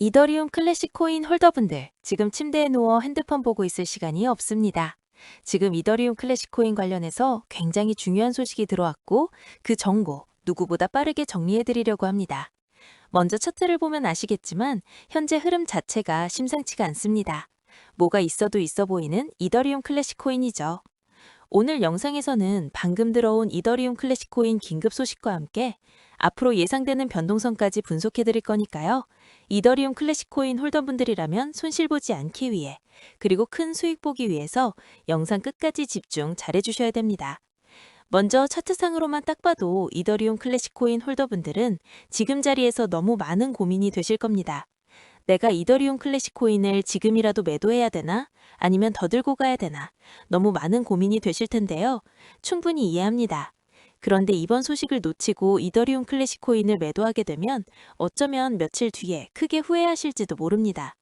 이더리움 클래식 코인 홀더분들, 지금 침대에 누워 핸드폰 보고 있을 시간이 없습니다. 지금 이더리움 클래식 코인 관련해서 굉장히 중요한 소식이 들어왔고, 그 정보 누구보다 빠르게 정리해 드리려고 합니다. 먼저 차트를 보면 아시겠지만, 현재 흐름 자체가 심상치가 않습니다. 뭐가 있어도 있어 보이는 이더리움 클래식 코인이죠. 오늘 영상에서는 방금 들어온 이더리움 클래식 코인 긴급 소식과 함께 앞으로 예상되는 변동성까지 분석해 드릴 거니까요. 이더리움 클래식 코인 홀더분들이라면 손실 보지 않기 위해, 그리고 큰 수익 보기 위해서 영상 끝까지 집중 잘해 주셔야 됩니다. 먼저 차트상으로만 딱 봐도 이더리움 클래식 코인 홀더분들은 지금 자리에서 너무 많은 고민이 되실 겁니다. 내가 이더리움 클래식 코인을 지금이라도 매도해야 되나? 아니면 더 들고 가야 되나? 너무 많은 고민이 되실 텐데요. 충분히 이해합니다. 그런데 이번 소식을 놓치고 이더리움 클래식 코인을 매도하게 되면 어쩌면 며칠 뒤에 크게 후회하실지도 모릅니다.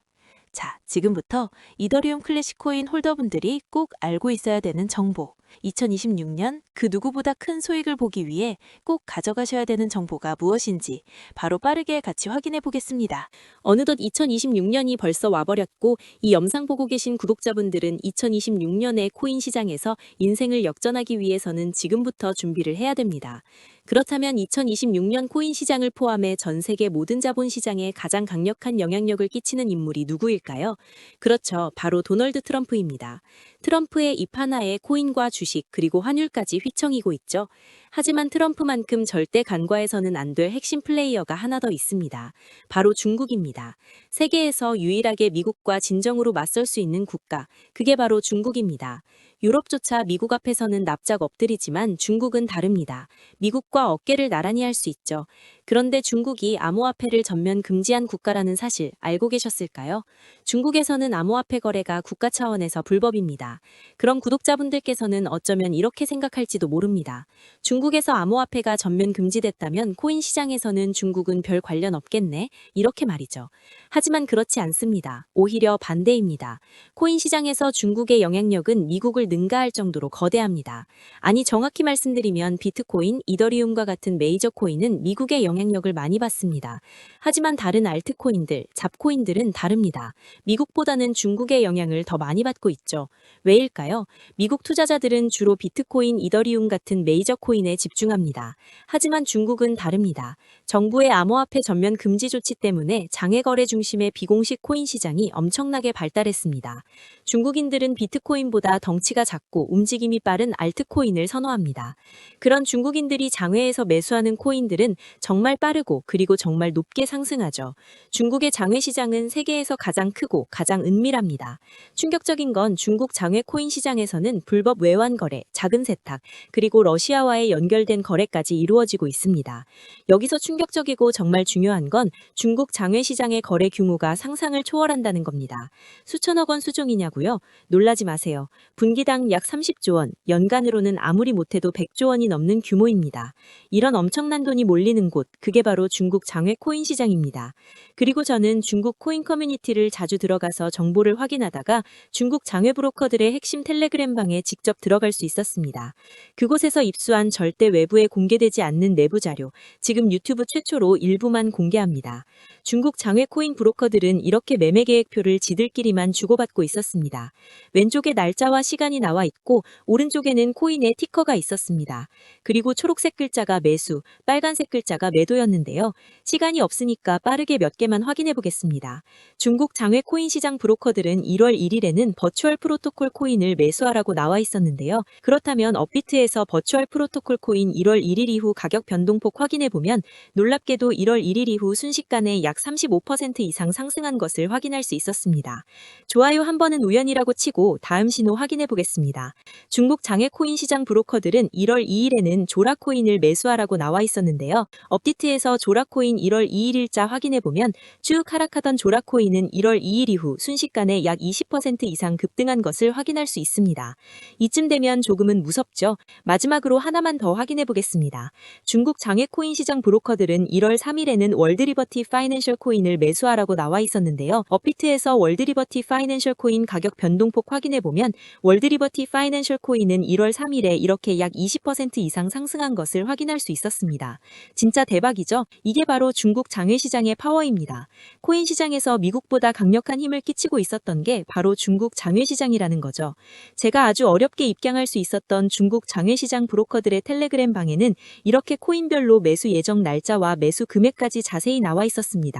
자, 지금부터 이더리움 클래식 코인 홀더분들이 꼭 알고 있어야 되는 정보, 2026년 그 누구보다 큰 소익을 보기 위해 꼭 가져가셔야 되는 정보가 무엇인지 바로 빠르게 같이 확인해 보겠습니다. 어느덧 2026년이 벌써 와버렸고 이 영상 보고 계신 구독자분들은 2026년의 코인 시장에서 인생을 역전하기 위해서는 지금부터 준비를 해야 됩니다. 그렇다면 2026년 코인 시장을 포함해 전 세계 모든 자본 시장에 가장 강력한 영향력을 끼치는 인물이 누구일까요? 그렇죠. 바로 도널드 트럼프입니다. 트럼프의 입 하나에 코인과 주식 그리고 환율까지 휘청이고 있죠. 하지만 트럼프만큼 절대 간과해서는 안 될 핵심 플레이어가 하나 더 있습니다. 바로 중국입니다. 세계에서 유일하게 미국과 진정으로 맞설 수 있는 국가, 그게 바로 중국입니다. 유럽조차 미국 앞에서는 납작 엎드리지만 중국은 다릅니다. 미국과 어깨를 나란히 할 수 있죠. 그런데 중국이 암호화폐를 전면 금지한 국가라는 사실 알고 계셨을까요? 중국에서는 암호화폐 거래가 국가 차원에서 불법입니다. 그럼 구독자분들께서는 어쩌면 이렇게 생각할지도 모릅니다. 중국에서 암호화폐가 전면 금지됐다면 코인 시장에서는 중국은 별 관련 없겠네? 이렇게 말이죠. 하지만 그렇지 않습니다. 오히려 반대입니다. 코인 시장에서 중국의 영향력은 미국을 능가할 정도로 거대합니다. 아니 정확히 말씀드리면 비트코인, 이더리움과 같은 메이저 코인은 미국의 영향력을 많이 받습니다. 하지만 다른 알트코인들, 잡코인들은 다릅니다. 미국보다는 중국의 영향을 더 많이 받고 있죠. 왜일까요? 미국 투자자들은 주로 비트코인, 이더리움 같은 메이저 코인에 집중합니다. 하지만 중국은 다릅니다. 정부의 암호화폐 전면 금지 조치 때문에 장외 거래 중심의 비공식 코인 시장이 엄청나게 발달했습니다. 중국인들은 비트코인보다 덩치가 작고 움직임이 빠른 알트코인을 선호합니다. 그런 중국인들이 장외에서 매수하는 코인들은 정말 빠르고 그리고 정말 높게 상승하죠. 중국의 장외 시장은 세계에서 가장 크고 가장 은밀합니다. 충격적인 건 중국 장외 코인 시장에서는 불법 외환 거래, 자금 세탁, 그리고 러시아와의 연결된 거래까지 이루어지고 있습니다. 여기서 충격적이고 정말 중요한 건 중국 장외 시장의 거래 규모가 상상을 초월한다는 겁니다. 수천억 원 수준이냐고요? 놀라지 마세요. 분기당 약 30조 원, 연간으로는 아무리 못해도 100조 원이 넘는 규모입니다. 이런 엄청난 돈이 몰리는 곳, 그게 바로 중국 장외 코인 시장입니다. 그리고 저는 중국 코인 커뮤니티를 자주 들어가서 정보를 확인하다가 중국 장외 브로커들의 핵심 텔레그램 방에 직접 들어갈 수 있었습니다. 그곳에서 입수한 절대 외부에 공개되지 않는 내부 자료, 지금 유튜브 최초로 일부만 공개합니다. 중국 장외 코인 브로커들은 이렇게 매매 계획표를 지들끼리만 주고받고 있었습니다. 왼쪽에 날짜와 시간이 나와 있고 오른쪽에는 코인의 티커가 있었습니다. 그리고 초록색 글자가 매수, 빨간색 글자가 매도였는데요. 시간이 없으니까 빠르게 몇 개만 확인해 보겠습니다. 중국 장외 코인 시장 브로커들은 1월 1일에는 버추얼 프로토콜 코인을 매수하라고 나와 있었는데요. 그렇다면 업비트에서 버추얼 프로토콜 코인 1월 1일 이후 가격 변동폭 확인해 보면 놀랍게도 1월 1일 이후 순식간에 약 35% 이상 상승한 것을 확인할 수 있었습니다. 좋아요 한 번은 우연이라고 치고 다음 신호 확인해 보겠습니다. 중국 장외 코인 시장 브로커들은 1월 2일에는 조라 코인을 매수하라고 나와 있었는데요. 업비트에서 조라 코인 1월 2일 일자 확인해 보면 쭉 하락하던 조라 코인은 1월 2일 이후 순식간에 약 20% 이상 급등한 것을 확인할 수 있습니다. 이쯤 되면 조금은 무섭죠. 마지막으로 하나만 더 확인해 보겠습니다. 중국 장외 코인 시장 브로커들은 1월 3일에는 월드리버티 파이낸셜 파이낸셜 코인을 매수하라고 나와 있었는데요. 업비트에서 월드리버티 파이낸셜 코인 가격 변동폭 확인해보면 월드리버티 파이낸셜 코인은 1월 3일에 이렇게 약 20% 이상 상승한 것을 확인할 수 있었습니다. 진짜 대박이죠? 이게 바로 중국 장외시장의 파워입니다. 코인 시장에서 미국보다 강력한 힘을 끼치고 있었던 게 바로 중국 장외시장이라는 거죠. 제가 아주 어렵게 입장할 수 있었던 중국 장외시장 브로커들의 텔레그램 방에는 이렇게 코인별로 매수 예정 날짜와 매수 금액까지 자세히 나와 있었습니다.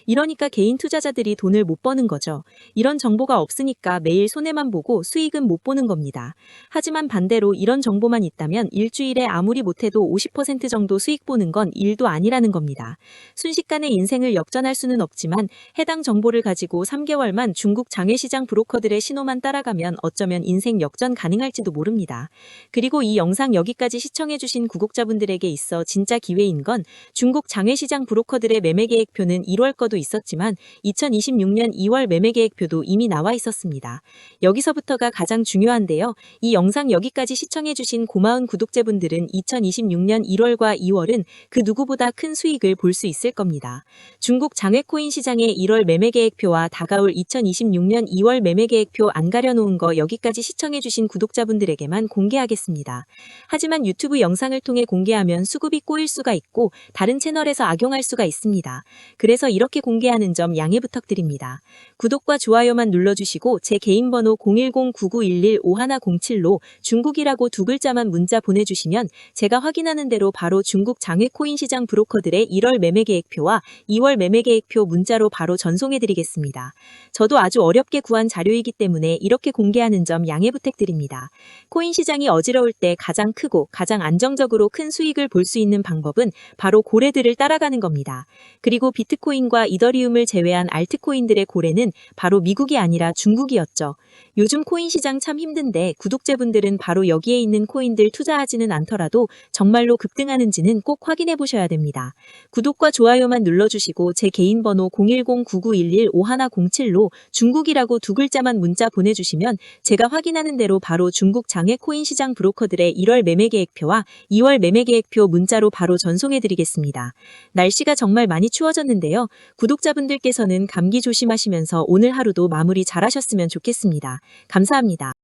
이러니까 개인 투자자들이 돈을 못 버는 거죠. 이런 정보가 없으니까 매일 손해만 보고 수익은 못 보는 겁니다. 하지만 반대로 이런 정보만 있다면 일주일에 아무리 못해도 50% 정도 수익 보는 건 일도 아니라는 겁니다. 순식간에 인생을 역전할 수는 없지만 해당 정보를 가지고 3개월만 중국 장외시장 브로커들의 신호만 따라가면 어쩌면 인생 역전 가능할지도 모릅니다. 그리고 이 영상 여기까지 시청해주신 구독자분들에게 있어 진짜 기회인 건 중국 장외시장 브로커들의 매매 계획표는 1월 거도 있었지만 2026년 2월 매매 계획표도 이미 나와 있었습니다. 여기서부터가 가장 중요한데요. 이 영상 여기까지 시청해주신 고마운 구독자분들은 2026년 1월과 2월은 그 누구보다 큰 수익을 볼 수 있을 겁니다. 중국 장외코인 시장의 1월 매매 계획표와 다가올 2026년 2월 매매 계획표 안 가려놓은 거 여기까지 시청해주신 구독자분들에게만 공개하겠습니다. 하지만 유튜브 영상을 통해 공개하면 수급이 꼬일 수가 있고 다른 채널에서 악용할 수가 있습니다. 그래서 이렇게 공개하는 점 양해 부탁드립니다. 구독과 좋아요만 눌러주시고 제 개인 번호 010-9911-5107로 중국이라고 두 글자만 문자 보내주시면 제가 확인하는 대로 바로 중국 장외코인 시장 브로커들의 1월 매매 계획표와 2월 매매 계획표 문자로 바로 전송해드리겠습니다. 저도 아주 어렵게 구한 자료이기 때문에 이렇게 공개하는 점 양해 부탁드립니다. 코인 시장이 어지러울 때 가장 크고 가장 안정적으로 큰 수익을 볼 수 있는 방법은 바로 고래들을 따라가는 겁니다. 그리고 비트코인과 이더리움을 제외한 알트코인들의 고래는 바로 미국이 아니라 중국이었죠. 요즘 코인 시장 참 힘든데 구독자분들은 바로 여기에 있는 코인들 투자하지는 않더라도 정말로 급등하는지는 꼭 확인해 보셔야 됩니다. 구독과 좋아요만 눌러주시고 제 개인 번호 010-9911-5107로 중국이라고 두 글자만 문자 보내주시면 제가 확인하는 대로 바로 중국 장외 코인 시장 브로커들의 1월 매매 계획표와 2월 매매 계획표 문자로 바로 전송해드리겠습니다. 날씨가 정말 많이 추워졌는데요. 구독자분들께서는 감기 조심하시면서 오늘 하루도 마무리 잘하셨으면 좋겠습니다. 감사합니다.